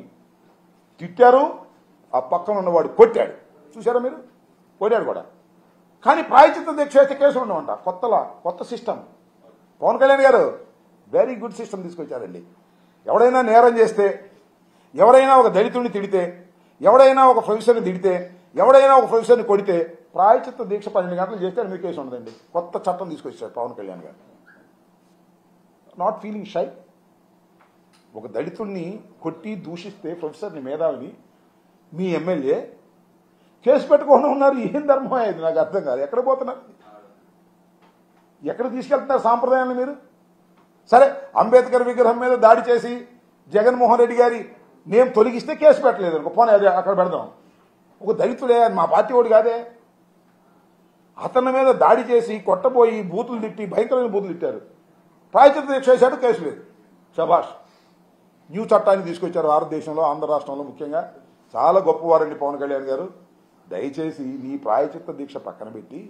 తిట్టారు, ఆ పక్కన ఉన్నవాడు కొట్టాడు. చూసారా మీరు? కొట్టాడు కూడా. కానీ ప్రాయచిత్త దీక్ష చేస్తే కేసులు ఉండవంట. కొత్త సిస్టమ్. పవన్ కళ్యాణ్ గారు వెరీ గుడ్ సిస్టమ్ తీసుకొచ్చారండి. ఎవడైనా నేరం చేస్తే, ఎవరైనా ఒక దళితుడిని తిడితే, ఎవడైనా ఒక ప్రొఫెసర్ని తిడితే, ఎవడైనా ఒక ప్రొఫెసర్ని కొడితే ప్రాయచిత్త దీక్ష 12 గంటలు చేస్తే మీ కేసు ఉండదండి. కొత్త చట్టం తీసుకొచ్చారు పవన్ కళ్యాణ్ గారు. Not feeling shy. ఒక దళితుడిని కొట్టి దూషిస్తే ప్రొఫెసర్ని, మేధావిని, మీ ఎమ్మెల్యే కేసు పెట్టుకోకుండా ఉన్నారు. ఏం ధర్మం అయ్యేది నాకు అర్థం కాదు. ఎక్కడ పోతున్నారు? ఎక్కడ తీసుకెళ్తున్నారు సాంప్రదాయాన్ని మీరు? సరే, అంబేద్కర్ విగ్రహం మీద దాడి చేసి జగన్మోహన్ రెడ్డి గారి నేమ్ తొలగిస్తే కేసు పెట్టలేదు అనుకో, పోనీ అది అక్కడ పెడదాం. ఒక దళితుడే, అది మా పార్టీ వాడు కాదే. అతని మీద దాడి చేసి కొట్టబోయి బూతులు తిట్టి భయంకరమైన బూతులు తిట్టారు. ప్రాయచిత్త దీక్ష చేశాడు, కేసు లేదు. శభాష్. న్యూ చట్టాన్ని తీసుకొచ్చారు భారతదేశంలో, ఆంధ్ర రాష్ట్రంలో ముఖ్యంగా. చాలా గొప్పవారండి పవన్ కళ్యాణ్ గారు. దయచేసి నీ ప్రాయచిత్త దీక్ష పక్కన పెట్టి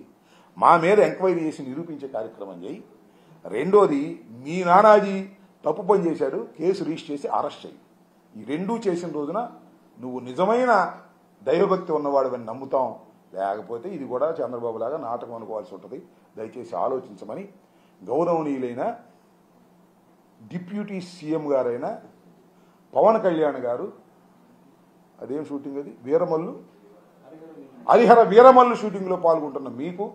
మా మీద ఎంక్వైరీ చేసి నిరూపించే కార్యక్రమం చేయి. రెండోది, మీ నానాజీ తప్పు పని చేశాడు, కేసు రిజిస్టర్ చేసి అరెస్ట్ చేయి. ఈ రెండూ చేసిన రోజున నువ్వు నిజమైన దైవభక్తి ఉన్నవాడు అని నమ్ముతాం. లేకపోతే ఇది కూడా చంద్రబాబు లాగా నాటకం అనుకోవాల్సి ఉంటుంది. దయచేసి ఆలోచించమని గౌరవనీయులైన డిప్యూటీ సీఎం గారైన పవన్ కళ్యాణ్ గారు, అదేం షూటింగ్ అది, హరిహర వీరమల్లు షూటింగ్లో పాల్గొంటున్న మీకు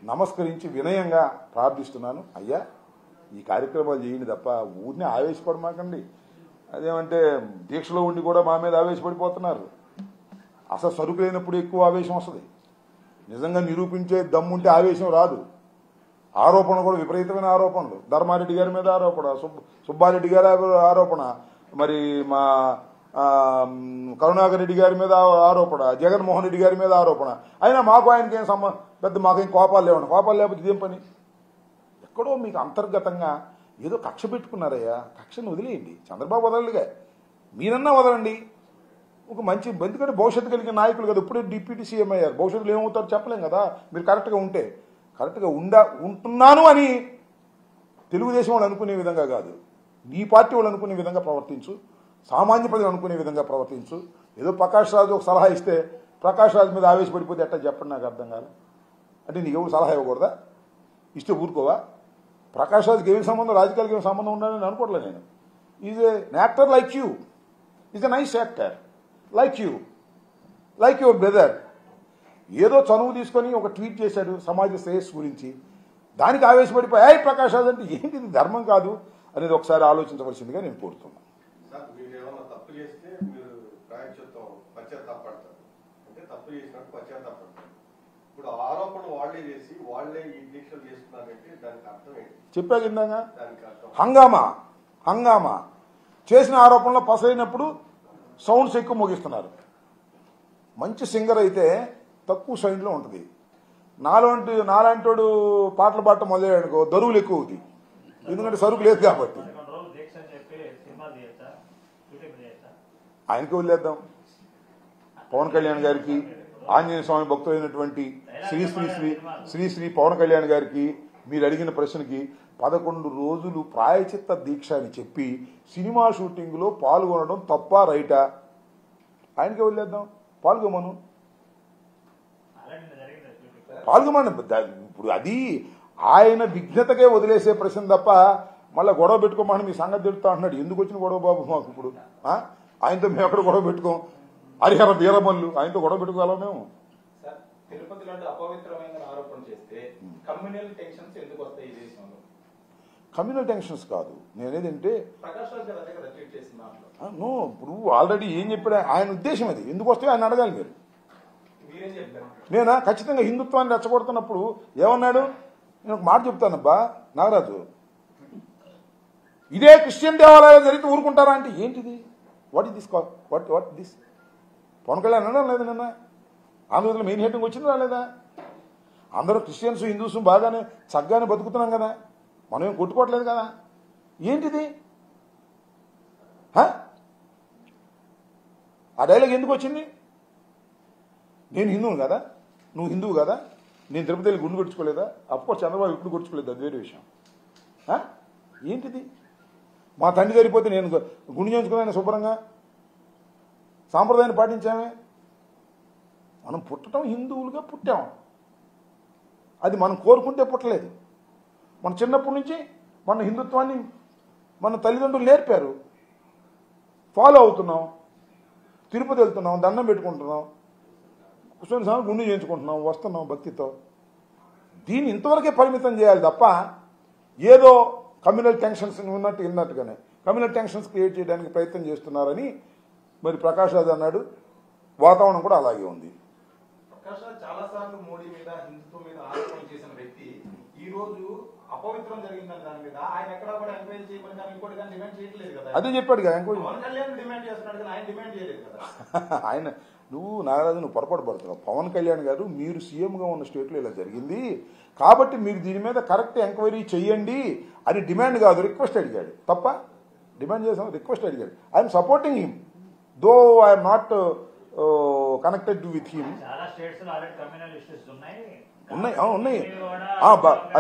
నమస్కరించి వినయంగా ప్రార్థిస్తున్నాను. అయ్యా, ఈ కార్యక్రమాలు చేయండి తప్ప ఊరిని ఆవేశపడమాకండి. అదేమంటే దీక్షలో ఉండి కూడా మా మీద ఆవేశపడిపోతున్నారు. అసలు సరుకు లేనప్పుడు ఎక్కువ ఆవేశం వస్తుంది. నిజంగా నిరూపించే దమ్ముంటే ఆవేశం రాదు. ఆరోపణ కూడా విపరీతమైన ఆరోపణలు. ధర్మారెడ్డి గారి మీద ఆరోపణ, సుబ్బారెడ్డి గారి ఆరోపణ, మరి మా కరుణాకర్ రెడ్డి గారి మీద ఆరోపణ, జగన్మోహన్ రెడ్డి గారి మీద ఆరోపణ. అయినా మాకు ఆయనకేం పెద్ద మాకేం కోపాలు లేవండి. కోపాలు లేకపోతే ఇదేం పని? ఎక్కడో మీకు అంతర్గతంగా ఏదో కక్ష పెట్టుకున్నారయ్యా. కక్షను వదిలేయండి. చంద్రబాబు వదలడుగా, మీరన్నా వదలండి. ఒక మంచి, ఎందుకంటే భవిష్యత్తు కలిగిన నాయకులు కదా. ఇప్పుడే డిప్యూటీ సీఎం అయ్యారు. భవిష్యత్తులో ఏమవుతారో చెప్పలేం కదా. మీరు కరెక్ట్గా ఉంటే, కరెక్ట్గా ఉంటున్నాను అని తెలుగుదేశం వాళ్ళు అనుకునే విధంగా కాదు, నీ పార్టీ వాళ్ళు అనుకునే విధంగా ప్రవర్తించు. సామాన్య ప్రజలు అనుకునే విధంగా ప్రవర్తించు. ఏదో ప్రకాష్ రాజు ఒక సలహా ఇస్తే ప్రకాష్ రాజు మీద ఆవేశపడిపోతే ఎట్టా చెప్పండి, నాకు అర్థం కాదు. అంటే నీకు ఎవరు సలహా ఇవ్వకూడదా? ఇస్తే ఊరుకోవా? ప్రకాష్ రాజుకి ఏమి సంబంధం, రాజకీయాలకు ఏమి సంబంధం ఉండాలని అనుకోవట్లేదు నేను. Is an actor like you, is a nice actor like you, like your brother. ఏదో చనువు తీసుకొని ఒక ట్వీట్ చేశాడు సమాజ శ్రేయస్సు గురించి, దానికి ఆవేశపడిపోయి ప్రకాష్ రాజు అంటే ఏంటి, ఇది ధర్మం కాదు అనేది ఒకసారి ఆలోచించవలసిందిగా నేను కోరుతున్నాను. చెప్పా కిందగా హంగామా చేసిన ఆరోపణలో పసైనప్పుడు సౌండ్స్ ఎక్కువ మోగిస్తున్నారు. మంచి సింగర్ అయితే తక్కువ సౌండ్లో ఉంటుంది. నాలాంటోడు పాటలు పాడటం మొదలయ్యాడుకో దరువులు ఎక్కువ అవుతాయి, ఎందుకంటే సరుకు లేదు కాబట్టి. ఆయనకి వదిలేద్దాం. పవన్ కళ్యాణ్ గారికి, ఆంజనేయ స్వామి భక్తులైనటువంటి శ్రీ పవన్ కళ్యాణ్ గారికి మీరు అడిగిన ప్రశ్నకి 11 రోజులు ప్రాయచిత్త దీక్ష అని చెప్పి సినిమా షూటింగ్లో పాల్గొనడం తప్ప రైటా? ఆయనకే వదిలేద్దాం, పాల్గొమను. ఇప్పుడు అది ఆయన విఘ్నతకే వదిలేసే ప్రశ్న తప్ప మళ్ళీ గొడవ పెట్టుకోమని మీ సంగతి తిడుతా అంటున్నాడు. ఎందుకు వచ్చిన గొడవ బాబు మాకు? ఇప్పుడు ఆయనతో మేము ఎక్కడ గొడవ పెట్టుకోం. హరిహర వీరమల్లు ఆయనతో గొడవ పెట్టుకోగలం మేము? కమ్యూనల్ టెన్షన్స్ కాదు. నేనేదంటే నో, ఇప్పుడు ఆల్రెడీ ఏం చెప్పాడు ఆయన ఉద్దేశం అది. ఎందుకు వస్తే ఆయన అడగాలి మీరు. నేనా ఖచ్చితంగా హిందుత్వాన్ని రెచ్చగొడుతున్నప్పుడు ఏమన్నాడు? నేను ఒక మాట చెప్తానబ్బా నాగరాజు, ఇదే క్రిస్టియన్ దేవాలయాలు జరిగితే ఊరుకుంటారా అంటే ఏంటిది? What is this what this? Pawan Kalyan అనడం లేదు నిన్న ఆంధ్రప్రదేశ్లో మెయిన్ హెడ్డింగ్ వచ్చింది రాలేదా? అందరూ క్రిస్టియన్స్ హిందూస్ బాగానే చక్కగానే బతుకుతున్నాం కదా, మనం ఏం కొట్టుకోవట్లేదు కదా, ఏంటిది? ఆ డైలాగ్ ఎందుకు వచ్చింది? నేను హిందువును కదా, నువ్వు హిందువు కదా, నేను తిరుపతి వెళ్ళి గుండు కొట్టుకోలేదా? అఫ్కోర్స్ చంద్రబాబు ఇప్పుడు కొట్టుకోలేదు, అది వేరే విషయం. ఏంటిది? మా తండ్రి సరిపోతే నేను గుండు చేయించుకున్నాను శుభ్రంగా, సాంప్రదాయాన్ని పాటించామే. మనం పుట్టడం హిందువులుగా పుట్టాం, అది మనం కోరుకుంటే పుట్టలేదు. మన చిన్నప్పటి నుంచి మన హిందుత్వాన్ని మన తల్లిదండ్రులు నేర్పారు, ఫాలో అవుతున్నాం. తిరుపతి వెళ్తున్నాం, దండం పెట్టుకుంటున్నాం, కూర్చొని సార్ గుండు చేయించుకుంటున్నాం, వస్తున్నాం భక్తితో. దీన్ని ఇంతవరకే పరిమితం చేయాలి తప్ప ఏదో కమ్యూనల్ టెన్షన్స్ విన్నట్టుగానే కమ్యూనల్ టెన్షన్స్ క్రియేట్ చేయడానికి ప్రయత్నం చేస్తున్నారని మరి ప్రకాష్ రాజ్ అన్నాడు. వాతావరణం కూడా అలాగే ఉంది. ప్రకాష్ రాజ్ చాలా సార్లు మోడీ మీద హిందుత్వం మీద ఆరోపణ చేసిన వ్యక్తి ఈ రోజు అపవిత్రం జరిగిందని దాని మీద ఆయన ఎక్కడ కూడా ఎంక్వైరీ చేయమని కానీ ఇంకోటి కానీ డిమాండ్ చేయట్లేదు కదా. అదే చెప్పాడు కదా, ఎంక్వైరీ పవన్ కళ్యాణ్ డిమాండ్ చేస్తున్నాడు కానీ ఆయన డిమాండ్ చేయలేదు కదా. ఆయన నువ్వు నాగరాజు నువ్వు పొరపాటు పడుతున్నావు. పవన్ కళ్యాణ్ గారు మీరు సీఎంగా ఉన్న స్టేట్లో ఇలా జరిగింది కాబట్టి మీరు దీని మీద కరెక్ట్ ఎంక్వైరీ చెయ్యండి అని డిమాండ్ కాదు, రిక్వెస్ట్ అడిగాడు. తప్ప డిమాండ్ చేసాం, రిక్వెస్ట్ అడిగాడు. I'm supporting him though I'm not connected with him. ఉన్నాయి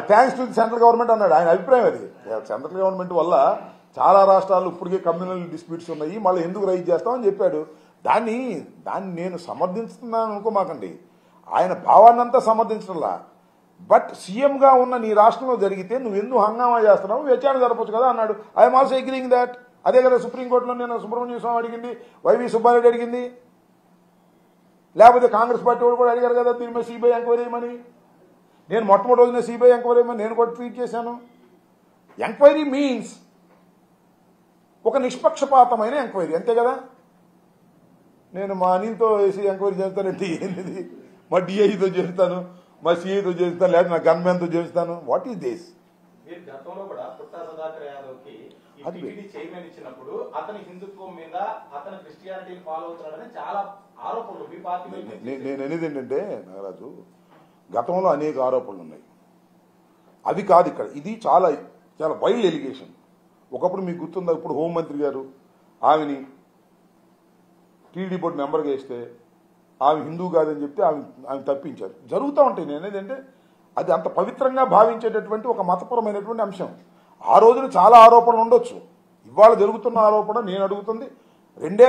థ్యాంక్స్ టు సెంట్రల్ గవర్నమెంట్ అన్నాడు. ఆయన అభిప్రాయం అది. సెంట్రల్ గవర్నమెంట్ వల్ల చాలా రాష్ట్రాలు ఇప్పటికే కమ్యూనల్ డిస్ప్యూట్స్ ఉన్నాయి, మళ్ళీ ఎందుకు రైజ్ చేస్తామని చెప్పాడు. దాన్ని నేను సమర్థిస్తున్నాను అనుకోమాకండి, ఆయన భావాన్నంతా సమర్థించడంలా. బట్ సీఎంగా ఉన్న నీ రాష్ట్రంలో జరిగితే నువ్వు ఎందుకు హంగామా చేస్తున్నావు, విచారణ జరపచ్చు కదా అన్నాడు. I'm also agreeing that. అదే కదా సుప్రీంకోర్టులో నేను సుబ్రహ్మణ్య స్వామి అడిగింది, వైవి సుబ్బారెడ్డి అడిగింది, లేకపోతే కాంగ్రెస్ పార్టీ వాళ్ళు కూడా అడిగారు కదా దీని మీద సిబిఐ ఎంక్వైరీ చేయమని. నేను మొట్టమొదటి రోజున సిబిఐ ఎంక్వైరీ చేయమని నేను కూడా ట్వీట్ చేశాను. ఎంక్వైరీ మీన్స్ ఒక నిష్పక్షపాతమైన ఎంక్వైరీ, అంతే కదా. నేను మా అనిల్తో వేసి ఎంక్వైరీ చేస్తానంటే ఏంటిది? మా డిఐతో చేస్తాను, మా సిఐతో చేస్తాను, లేదా నా గన్మ్యాన్తో చేస్తాను. What is this? గతంలో కూడా పుట్టా సుధాకర్ యాదవ్కి చైర్మన్ ఇచ్చినప్పుడు అతని హిందుత్వం మీద అతని క్రిస్టియానిటీని ఫాలో అవుతున్నాడని చాలా ఆరోపణలు మీ పార్టీ. నేను అనేది ఏంటంటే నాగరాజు, గతంలో అనేక ఆరోపణలు ఉన్నాయి, అది కాదు ఇక్కడ. ఇది చాలా చాలా వైల్డ్ ఎలిగేషన్. ఒకప్పుడు మీకు గుర్తుందా, ఇప్పుడు హోంమంత్రి గారు ఆమెని టీడీ బోర్డు మెంబర్గా వేస్తే ఆమె హిందూ కాదని చెప్తే ఆమె తప్పించారు. జరుగుతూ ఉంటాయి. నేను ఏంటంటే అది అంత పవిత్రంగా భావించేటటువంటి ఒక మతపరమైనటువంటి అంశం. ఆ రోజున చాలా ఆరోపణలు ఉండొచ్చు, ఇవాళ జరుగుతున్న ఆరోపణ నేను అడుగుతుంది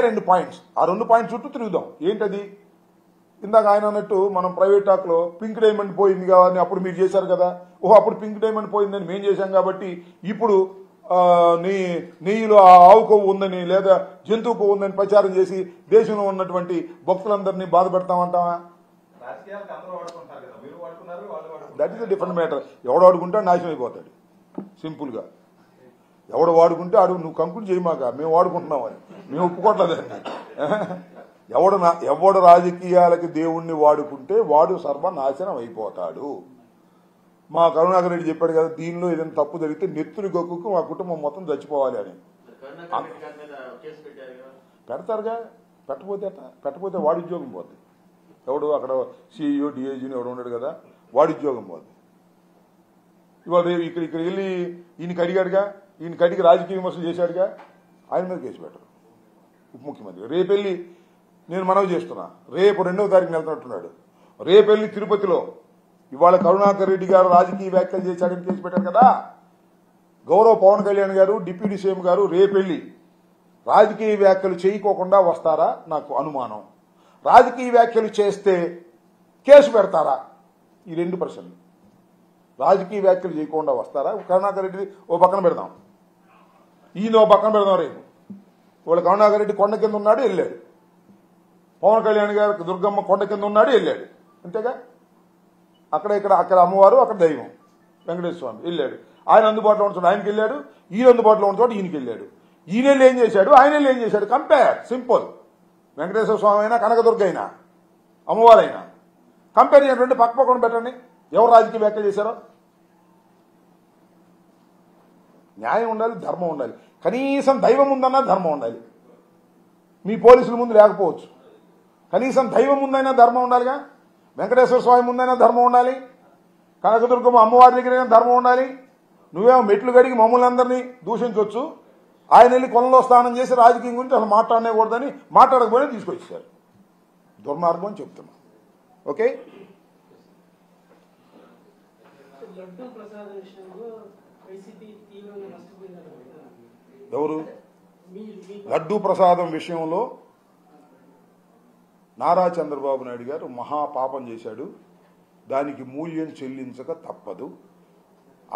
రెండు పాయింట్స్. ఆ 2 పాయింట్స్ చుట్టూ తిరుగుదాం. ఏంటది? ఇందాక ఆయన అన్నట్టు మనం ప్రైవేట్ టాక్లో పింక్ డైమండ్ పోయింది కానీ అప్పుడు మీరు చేశారు కదా, ఓహో అప్పుడు పింక్ డైమండ్ పోయిందని మేము చేశాం కాబట్టి ఇప్పుడు నెయ్యిలో ఆవు కొవ్వు ఉందని లేదా జంతువు కొవ్వు ఉందని ప్రచారం చేసి దేశంలో ఉన్నటువంటి భక్తులందరినీ బాధ పెడతామంటావా? That is a different matter. ఎవడు వాడుకుంటే నాశనం అయిపోతాడు సింపుల్గా. ఎవడు వాడుకుంటే అడుగు, నువ్వు కంకులు చేయమాక, మేము వాడుకుంటున్నామని మేము ఒప్పుకోవట్లేదండి. ఎవడు రాజకీయాలకి దేవుణ్ణి వాడుకుంటే వాడు సర్వనాశనం అయిపోతాడు. మా కరుణాకర్ రెడ్డి చెప్పాడు కదా, దీనిలో ఏదైనా తప్పు జరిగితే నెత్తుని గొక్కుకు మా కుటుంబం మొత్తం చచ్చిపోవాలి అని. పెడతారుగా, పెట్టకపోతే వాడి ఉద్యోగం పోద్ది. ఎవడు అక్కడ సిఇఓ డిఐజీని ఎవడు ఉన్నాడు కదా, వాడి ఉద్యోగం పోద్ది. ఇవాళ ఇక్కడ వెళ్ళి ఈయనకి అడిగాడుగా, ఈయనకి అడిగి రాజకీయ విమర్శలు చేశాడుగా, ఆయన మీద కేసు పెట్టరు ఉప ముఖ్యమంత్రి. రేపెళ్ళి నేను మనవి చేస్తున్నా, రేపు 2వ తారీఖున వెళ్తున్నట్టున్నాడు. రేపెళ్ళి తిరుపతిలో ఇవాళ కరుణాకర్ రెడ్డి గారు రాజకీయ వ్యాఖ్యలు చేశాడని కేసు పెట్టారు కదా. గౌరవ పవన్ కళ్యాణ్ గారు డిప్యూటీ సీఎం గారు రేపెళ్ళి రాజకీయ వ్యాఖ్యలు చేయకోకుండా వస్తారా? నాకు అనుమానం. రాజకీయ వ్యాఖ్యలు చేస్తే కేసు పెడతారా? ఈ 2 ప్రశ్నలు. రాజకీయ వ్యాఖ్యలు చేయకుండా వస్తారా? కరుణాకర్ రెడ్డి ఓ పక్కన పెడదాం, ఈయన ఓ పక్కన పెడదాం. రేపు వాళ్ళు కరుణాకర్ రెడ్డి కొండ కింద ఉన్నాడు వెళ్ళాడు, పవన్ కళ్యాణ్ గారు దుర్గమ్మ కొండ కింద ఉన్నాడు వెళ్ళాడు, అంతేగా. అక్కడ అమ్మవారు, అక్కడ దైవం వెంకటేశ్వర స్వామి వెళ్ళాడు. ఆయన అందుబాటులో ఉన్న చోట ఆయనకి వెళ్ళాడు, ఈయన అందుబాటులో ఉన్న చోట ఈయనకి వెళ్ళాడు. ఈయన ఏం చేశాడు, ఆయన ఏం చేశాడు, కంపేర్, సింపుల్. వెంకటేశ్వర స్వామి అయినా కనకదుర్గ అయినా అమ్మవారైనా కంపేర్ చేయండి, పక్క పక్కన పెట్టండి, ఎవరు రాజకీయ వ్యాఖ్యలు చేశారో. న్యాయం ఉండాలి, ధర్మం ఉండాలి, కనీసం దైవం ఉందన్నా ధర్మం ఉండాలి. మీ పోలీసుల ముందు లేకపోవచ్చు, కనీసం దైవం ముందైనా ధర్మం ఉండాలిగా. వెంకటేశ్వర స్వామి ముందైనా ధర్మం ఉండాలి, కనకదుర్గమ్మ అమ్మవారి దగ్గరైనా ధర్మం ఉండాలి. నువ్వేమో మెట్లు గడిగి మమ్మల్ని అందరినీ దూషించవచ్చు, ఆయన వెళ్ళి కొలంలో స్నానం చేసి రాజకీయం గురించి అసలు మాట్లాడనేకూడదని మాట్లాడకపోయినా తీసుకొచ్చారు. దుర్మార్గం అని చెప్తున్నా. ఓకే, ఎవరు లడ్డూ ప్రసాదం విషయంలో నారా చంద్రబాబు నాయుడు గారు మహాపాపం చేశాడు. దానికి మూల్యం చెల్లించక తప్పదు.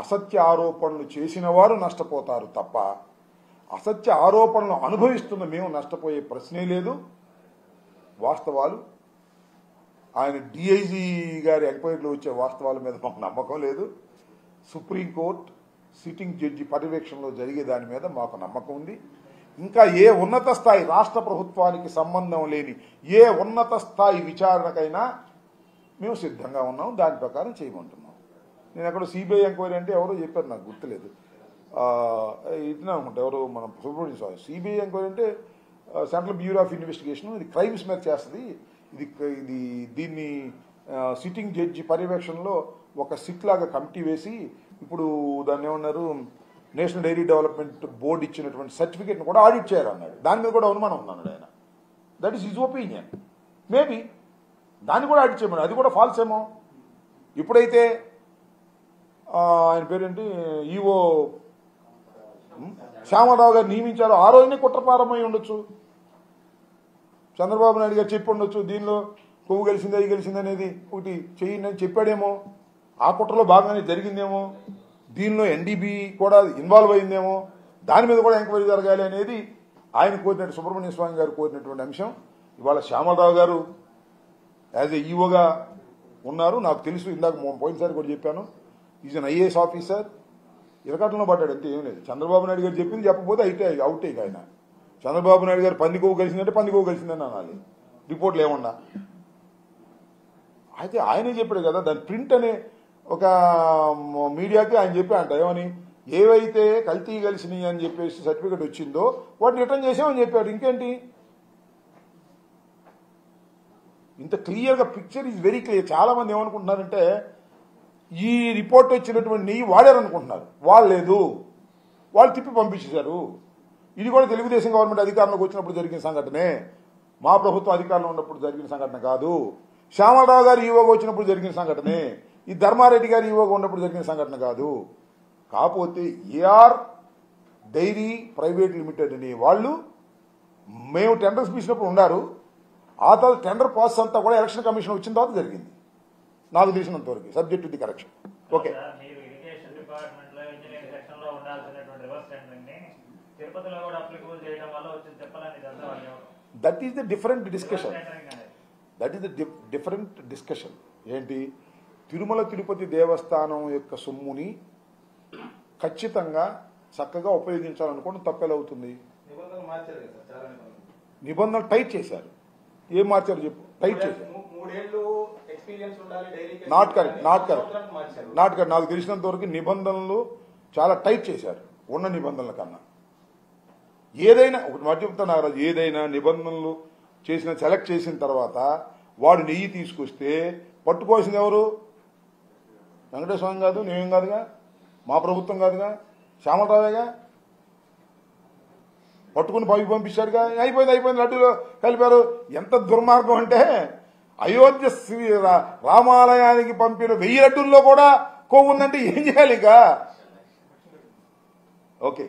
అసత్య ఆరోపణలు చేసిన వారు నష్టపోతారు తప్ప అసత్య ఆరోపణలు అనుభవిస్తున్న మేము నష్టపోయే ప్రశ్నే లేదు. వాస్తవాలు, ఆయన డిఐజీ గారి ఎంక్వైరీలో వచ్చే వాస్తవాల మీద మాకు నమ్మకం లేదు. సుప్రీంకోర్టు సిట్టింగ్ జడ్జి పర్యవేక్షణలో జరిగే దాని మీద మాకు నమ్మకం ఉంది. ఇంకా ఏ ఉన్నత స్థాయి రాష్ట్ర ప్రభుత్వానికి సంబంధం లేని ఏ ఉన్నత స్థాయి విచారణకైనా మేము సిద్ధంగా ఉన్నాం, దాని ప్రకారం చేయమంటున్నాం. నేను ఎక్కడో సిబిఐ ఎంక్వైరీ అంటే ఎవరో చెప్పారు, నాకు గుర్తులేదు, ఇట్లా అనుకుంటా ఎవరు మన సుబ్రహ్మణ్యం స్వామి. సిబిఐ ఎంక్వైరీ అంటే సెంట్రల్ బ్యూరో ఆఫ్ ఇన్వెస్టిగేషన్, ఇది క్రైమ్స్ మీద చేస్తుంది. దీన్ని సిట్టింగ్ జడ్జి పర్యవేక్షణలో ఒక సిట్ లాగా కమిటీ వేసి ఇప్పుడు దాన్ని ఏమన్నారు, నేషనల్ డైరీ డెవలప్మెంట్ బోర్డు ఇచ్చినటువంటి సర్టిఫికేట్ని కూడా ఆడిట్ చేయాలన్నాడు. దాని మీద కూడా అనుమానం ఉందన్నాడు ఆయన. That is his opinion. Maybe దాన్ని కూడా ఆడిట్ చేయమని, అది కూడా ఫాల్స్ ఏమో. ఇప్పుడైతే ఆయన పేరేంటి ఈవో శ్యామరావు గారు నియమించారు, ఆ రోజునే కుట్ర ప్రారంభమై ఉండొచ్చు. చంద్రబాబు నాయుడు గారు చెప్పి ఉండొచ్చు, దీనిలో కొవ్వు గెలిచింది అవి గెలిచింది అనేది ఒకటి చేయండి అని చెప్పాడేమో. ఆ కుట్రలో భాగంగానే జరిగిందేమో, దీనిలో ఎన్డీబీ కూడా ఇన్వాల్వ్ అయిందేమో, దాని మీద కూడా ఎంక్వైరీ జరగాలి అనేది ఆయన కోరినట్టు సుబ్రహ్మణ్య స్వామి గారు కోరినటువంటి అంశం. ఇవాళ శ్యామరావు గారు యాజ్ ఏ ఈవోగా ఉన్నారు. నాకు తెలుసు, ఇందాక పోయినసారి కూడా చెప్పాను, ఈజ్ అన్ ఐఏఎస్ ఆఫీసర్. ఇరకాటంలో పడ్డాడు అంతే, ఏం లేదు. చంద్రబాబు నాయుడు గారు చెప్పింది చెప్పకపోతే అవుటే ఆయన. చంద్రబాబు నాయుడు గారు పందికొవ్వు కలిసిందంటే పందికొవ్వు కలిసిందని అనాలి, రిపోర్ట్లు ఏమన్నా. అయితే ఆయనే చెప్పాడు కదా, దాని ప్రింట్ అనే ఒక మీడియాకి ఆయన చెప్పాడంట, ఏమని, ఏవైతే కల్తీ కలిసినాయి అని చెప్పేసి సర్టిఫికేట్ వచ్చిందో వాటిని రిటర్న్ చేసామని చెప్పాడు. ఇంకేంటి, ఇంత క్లియర్గా పిక్చర్ ఈజ్ వెరీ క్లియర్. చాలా మంది ఏమనుకుంటున్నారంటే ఈ రిపోర్ట్ వచ్చినటువంటి నెయ్యి వాడారనుకుంటున్నారు. వాడలేదు, వాళ్ళు తిప్పి పంపించేశారు. ఇది కూడా తెలుగుదేశం గవర్నమెంట్ అధికారంలోకి వచ్చినప్పుడు జరిగిన సంఘటనే, మా ప్రభుత్వం అధికారంలో ఉన్నప్పుడు జరిగిన సంఘటన కాదు. శ్యామరావు గారు ఈవోగా వచ్చినప్పుడు జరిగిన సంఘటనే, ఈ ధర్మారెడ్డి గారు ఈవోగా ఉన్నప్పుడు జరిగిన సంఘటన కాదు. కాకపోతే ఏఆర్ డైరీ ప్రైవేట్ లిమిటెడ్ అనే వాళ్ళు మేము టెండర్స్ పిలిచినప్పుడు ఉన్నారు. ఆ తర్వాత టెండర్ ప్రాసెస్ అంతా కూడా ఎలక్షన్ కమిషన్ వచ్చిన తర్వాత జరిగింది నాకు తెలిసినంత వరకు, subject to the correction. Okay, that is the different discussion. That is the different discussion. ఏంటి, తిరుమల తిరుపతి దేవస్థానం యొక్క సొమ్ముని ఖచ్చితంగా చక్కగా ఉపయోగించాలనుకోవడం తప్పెలవుతుంది. నిబంధనలు టైట్ చేశారు. ఏం మార్చారు చెప్పు, టైట్ చేశారు. Not correct. నాకు తెలిసినంత వరకు నిబంధనలు చాలా టైట్ చేశారు ఉన్న నిబంధనల కన్నా. ఏదైనా ఒకటి మాట చెప్తా నాగరాజు, ఏదైనా నిబంధనలు సెలెక్ట్ చేసిన తర్వాత వాడు నెయ్యి తీసుకొస్తే పట్టుకోవాల్సింది ఎవరు? వెంకటేశ్వర స్వామి కాదు, నేనేం కాదుగా, మా ప్రభుత్వం కాదుగా, శ్యామరావేగా. పట్టుకుని పంపించాడుగా, అయిపోయింది లడ్డూలో కలిపారు. ఎంత దుర్మార్గం అంటే అయోధ్య రామాలయానికి పంపిన 1000 లడ్డూల్లో కూడా కొవ్వు ఉందంటే ఏం చేయాలి ఇక? ఓకే,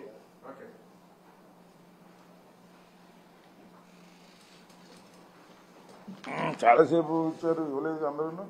చాలాసేపు ఇచ్చారు, ఇవ్వలేదు అందరూ.